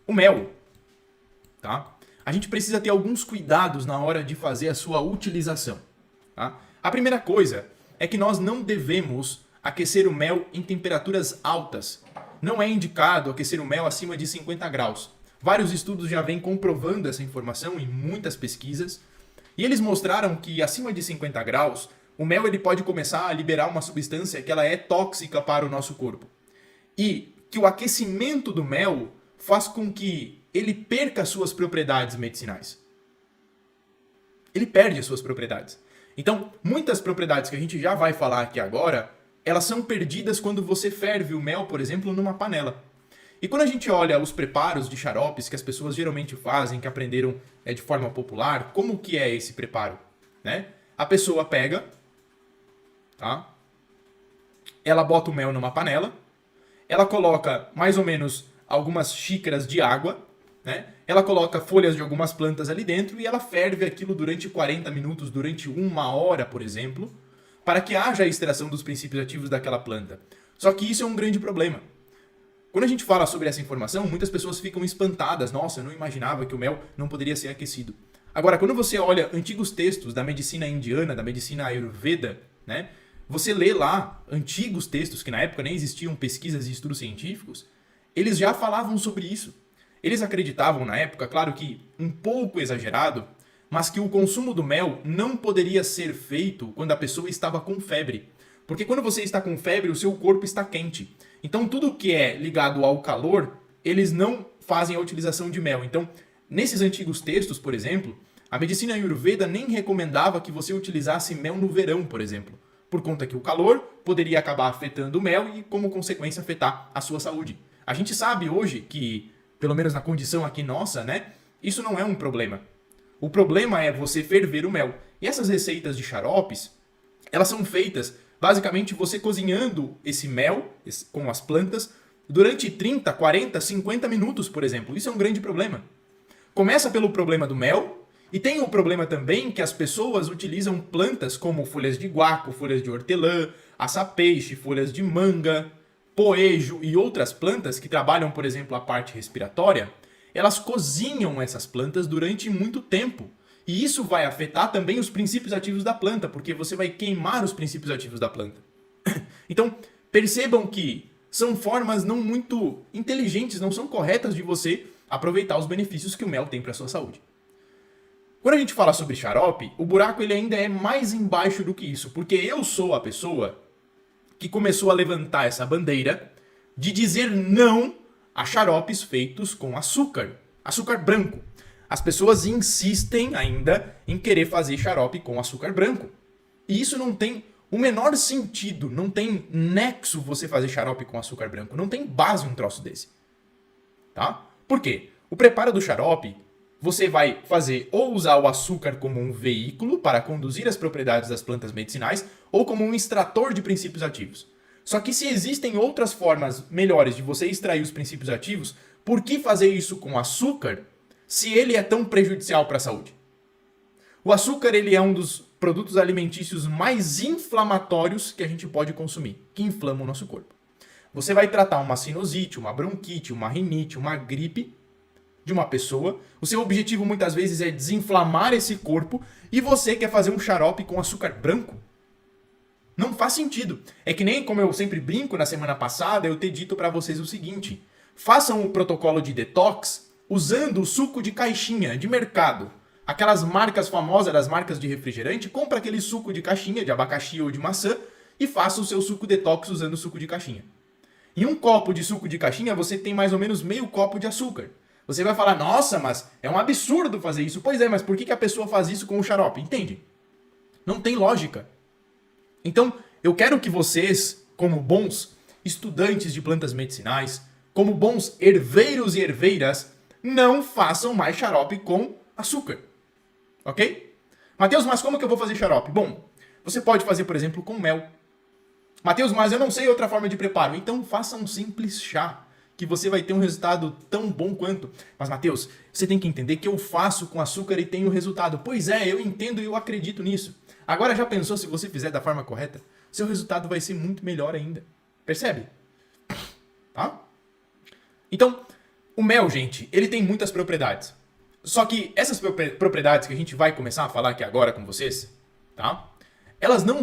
O mel, tá? A gente precisa ter alguns cuidados na hora de fazer a sua utilização, tá? A primeira coisa é que nós não devemos aquecer o mel em temperaturas altas. Não é indicado aquecer o mel acima de 50 graus. Vários estudos já vêm comprovando essa informação em muitas pesquisas, e eles mostraram que acima de 50 graus, o mel ele pode começar a liberar uma substância que ela é tóxica para o nosso corpo. E que o aquecimento do mel faz com que ele perca suas propriedades medicinais. Ele perde as suas propriedades. Então, muitas propriedades que a gente já vai falar aqui agora, elas são perdidas quando você ferve o mel, por exemplo, numa panela. E quando a gente olha os preparos de xaropes que as pessoas geralmente fazem, que aprenderam de forma popular, como que é esse preparo? Né? A pessoa pega, tá? Ela bota o mel numa panela, ela coloca mais ou menos algumas xícaras de água, né? Ela coloca folhas de algumas plantas ali dentro e ela ferve aquilo durante 40 minutos, durante 1 hora, por exemplo, para que haja a extração dos princípios ativos daquela planta. Só que isso é um grande problema. Quando a gente fala sobre essa informação, muitas pessoas ficam espantadas. Nossa, eu não imaginava que o mel não poderia ser aquecido. Agora, quando você olha antigos textos da medicina indiana, da medicina ayurveda, né? Você lê lá antigos textos, que na época nem existiam pesquisas e estudos científicos, eles já falavam sobre isso. Eles acreditavam na época, claro que um pouco exagerado, mas que o consumo do mel não poderia ser feito quando a pessoa estava com febre. Porque quando você está com febre, o seu corpo está quente. Então tudo que é ligado ao calor, eles não fazem a utilização de mel. Então, nesses antigos textos, por exemplo, a medicina ayurveda nem recomendava que você utilizasse mel no verão, por exemplo. Por conta que o calor poderia acabar afetando o mel e, como consequência, afetar a sua saúde. A gente sabe hoje que, pelo menos na condição aqui nossa, né, isso não é um problema. O problema é você ferver o mel. E essas receitas de xaropes, elas são feitas basicamente você cozinhando esse mel com as plantas durante 30, 40, 50 minutos, por exemplo. Isso é um grande problema. Começa pelo problema do mel, e tem o problema também que as pessoas utilizam plantas como folhas de guaco, folhas de hortelã, açapeixe, folhas de manga, poejo e outras plantas que trabalham, por exemplo, a parte respiratória. Elas cozinham essas plantas durante muito tempo. E isso vai afetar também os princípios ativos da planta, porque você vai queimar os princípios ativos da planta. Então, percebam que são formas não muito inteligentes, não são corretas de você aproveitar os benefícios que o mel tem para a sua saúde. Quando a gente fala sobre xarope, o buraco ele ainda é mais embaixo do que isso, porque eu sou a pessoa que começou a levantar essa bandeira de dizer não a xaropes feitos com açúcar, açúcar branco. As pessoas insistem ainda em querer fazer xarope com açúcar branco. E isso não tem o menor sentido, não tem nexo você fazer xarope com açúcar branco, não tem base um troço desse. Tá? Por quê? O preparo do xarope, você vai fazer ou usar o açúcar como um veículo para conduzir as propriedades das plantas medicinais ou como um extrator de princípios ativos. Só que se existem outras formas melhores de você extrair os princípios ativos, por que fazer isso com açúcar se ele é tão prejudicial para a saúde? O açúcar ele é um dos produtos alimentícios mais inflamatórios que a gente pode consumir, que inflama o nosso corpo. Você vai tratar uma sinusite, uma bronquite, uma rinite, uma gripe de uma pessoa. O seu objetivo muitas vezes é desinflamar esse corpo e você quer fazer um xarope com açúcar branco? Não faz sentido. É que nem como eu sempre brinco na semana passada, eu ter dito para vocês o seguinte: façam o protocolo de detox usando o suco de caixinha de mercado. Aquelas marcas famosas das marcas de refrigerante, compra aquele suco de caixinha de abacaxi ou de maçã e faça o seu suco detox usando o suco de caixinha. Em um copo de suco de caixinha você tem mais ou menos meio copo de açúcar. Você vai falar, nossa, mas é um absurdo fazer isso. Pois é, mas por que a pessoa faz isso com o xarope? Entende? Não tem lógica. Então, eu quero que vocês, como bons estudantes de plantas medicinais, como bons herveiros e herveiras, não façam mais xarope com açúcar. Ok? Mateus, mas como que eu vou fazer xarope? Bom, você pode fazer, por exemplo, com mel. Mateus, mas eu não sei outra forma de preparo. Então faça um simples chá, que você vai ter um resultado tão bom quanto. Mas, Mateus, você tem que entender que eu faço com açúcar e tenho resultado. Pois é, eu entendo e eu acredito nisso. Agora já pensou se você fizer da forma correta? Seu resultado vai ser muito melhor ainda. Percebe? Tá? Então, O mel, gente, ele tem muitas propriedades. Só que essas propriedades que a gente vai começar a falar aqui agora com vocês, tá? Elas não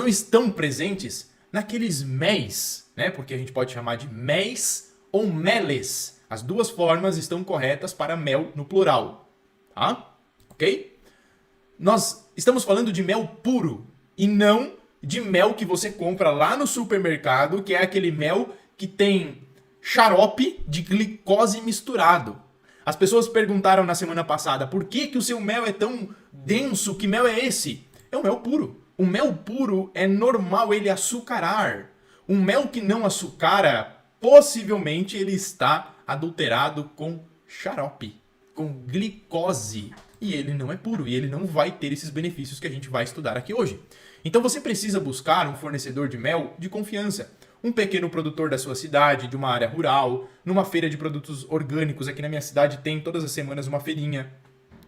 estão presentes naqueles méis, né? Porque a gente pode chamar de méis ou meles. As duas formas estão corretas para mel no plural, tá? Ok? Nós estamos falando de mel puro e não de mel que você compra lá no supermercado, que é aquele mel que tem xarope de glicose misturado. As pessoas perguntaram na semana passada por que o seu mel é tão denso, que mel é esse? É o mel puro. O mel puro é normal ele açucarar. Um mel que não açucara, possivelmente ele está adulterado com xarope, com glicose. E ele não é puro, e ele não vai ter esses benefícios que a gente vai estudar aqui hoje. Então você precisa buscar um fornecedor de mel de confiança. Um pequeno produtor da sua cidade, de uma área rural, numa feira de produtos orgânicos. Aqui na minha cidade tem todas as semanas uma feirinha.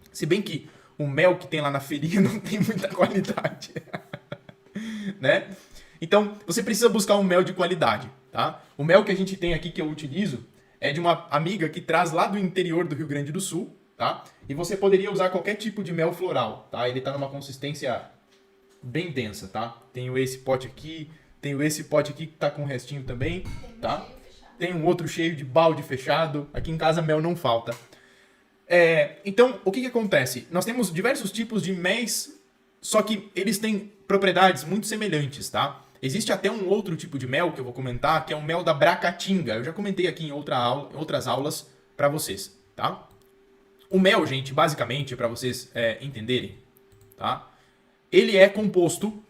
Se bem que o mel que tem lá na feirinha não tem muita qualidade. Né? Então, você precisa buscar um mel de qualidade. Tá? O mel que a gente tem aqui, que eu utilizo, é de uma amiga que traz lá do interior do Rio Grande do Sul. Tá? E você poderia usar qualquer tipo de mel floral. Tá? Ele está numa consistência bem densa. Tá? Tenho esse pote aqui. Tenho esse pote aqui que tá com o restinho também, tá? Tem um outro cheio de balde fechado. Aqui em casa mel não falta. Então, o que acontece? Nós temos diversos tipos de méis, só que eles têm propriedades muito semelhantes, tá? Existe até um outro tipo de mel que eu vou comentar, que é o mel da Bracatinga. Eu já comentei aqui em outras aulas para vocês, tá? O mel, gente, basicamente, para vocês entenderem, tá? Ele é composto,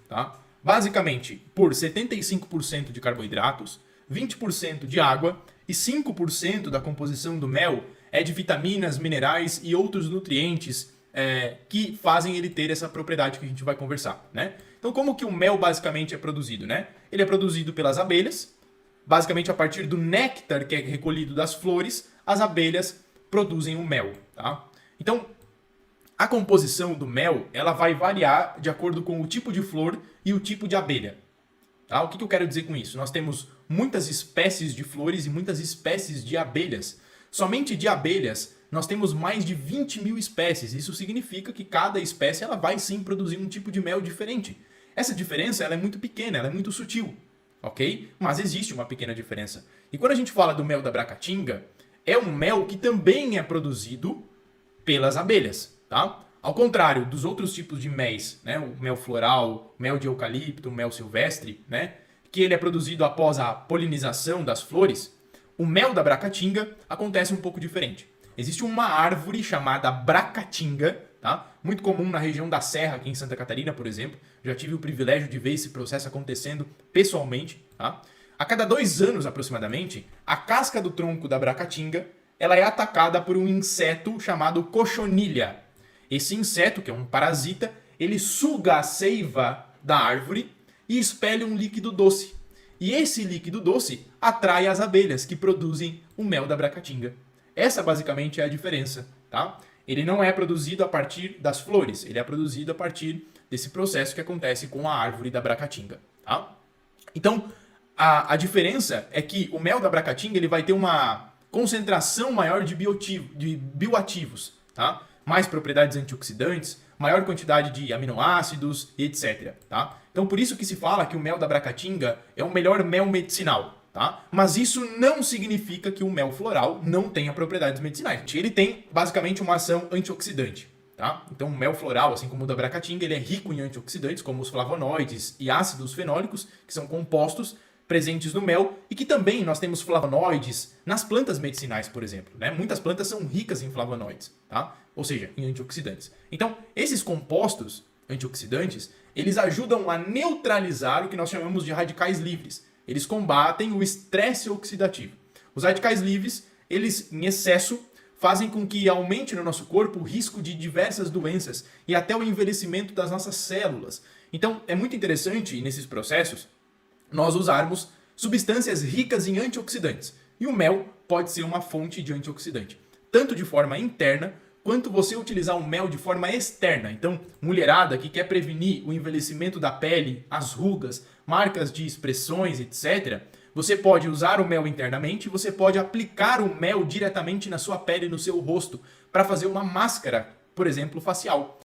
tá? Basicamente, por 75% de carboidratos, 20% de água e 5% da composição do mel é de vitaminas, minerais e outros nutrientes que fazem ele ter essa propriedade que a gente vai conversar, né? Então, como que o mel basicamente é produzido, né? Ele é produzido pelas abelhas, basicamente a partir do néctar que é recolhido das flores, as abelhas produzem o mel, tá? Então, a composição do mel, ela vai variar de acordo com o tipo de flor e o tipo de abelha. Tá? O que eu quero dizer com isso? Nós temos muitas espécies de flores e muitas espécies de abelhas. Somente de abelhas, nós temos mais de 20 mil espécies. Isso significa que cada espécie ela vai sim produzir um tipo de mel diferente. Essa diferença ela é muito pequena, ela é muito sutil, ok? Mas existe uma pequena diferença. E quando a gente fala do mel da Bracatinga, é um mel que também é produzido pelas abelhas. Tá? Ao contrário dos outros tipos de méis, né? O mel floral, mel de eucalipto, mel silvestre, né? Que ele é produzido após a polinização das flores, o mel da Bracatinga acontece um pouco diferente. Existe uma árvore chamada Bracatinga, tá? Muito comum na região da Serra, aqui em Santa Catarina, por exemplo. Já tive o privilégio de ver esse processo acontecendo pessoalmente. Tá? A cada 2 anos, aproximadamente, a casca do tronco da Bracatinga ela é atacada por um inseto chamado cochonilha. Esse inseto, que é um parasita, ele suga a seiva da árvore e expele um líquido doce. E esse líquido doce atrai as abelhas que produzem o mel da Bracatinga. Essa basicamente é a diferença, tá? Ele não é produzido a partir das flores, ele é produzido a partir desse processo que acontece com a árvore da Bracatinga, tá? Então, a diferença é que o mel da Bracatinga ele vai ter uma concentração maior de bioativos, tá? Mais propriedades antioxidantes, maior quantidade de aminoácidos, etc. Tá? Então por isso que se fala que o mel da Bracatinga é o melhor mel medicinal. Tá? Mas isso não significa que o mel floral não tenha propriedades medicinais. Ele tem basicamente uma ação antioxidante. Tá? Então o mel floral, assim como o da Bracatinga, ele é rico em antioxidantes, como os flavonoides e ácidos fenólicos, que são compostos presentes no mel e que também nós temos flavonoides nas plantas medicinais, por exemplo. Né? Muitas plantas são ricas em flavonoides, tá? Ou seja, em antioxidantes. Então, esses compostos antioxidantes, eles ajudam a neutralizar o que nós chamamos de radicais livres. Eles combatem o estresse oxidativo. Os radicais livres, eles, em excesso, fazem com que aumente no nosso corpo o risco de diversas doenças e até o envelhecimento das nossas células. Então, é muito interessante nesses processos nós usarmos substâncias ricas em antioxidantes. E o mel pode ser uma fonte de antioxidante, tanto de forma interna, quanto você utilizar o mel de forma externa. Então, mulherada que quer prevenir o envelhecimento da pele, as rugas, marcas de expressões, etc., Você pode usar o mel internamente, você pode aplicar o mel diretamente na sua pele, no seu rosto, para fazer uma máscara, por exemplo, facial.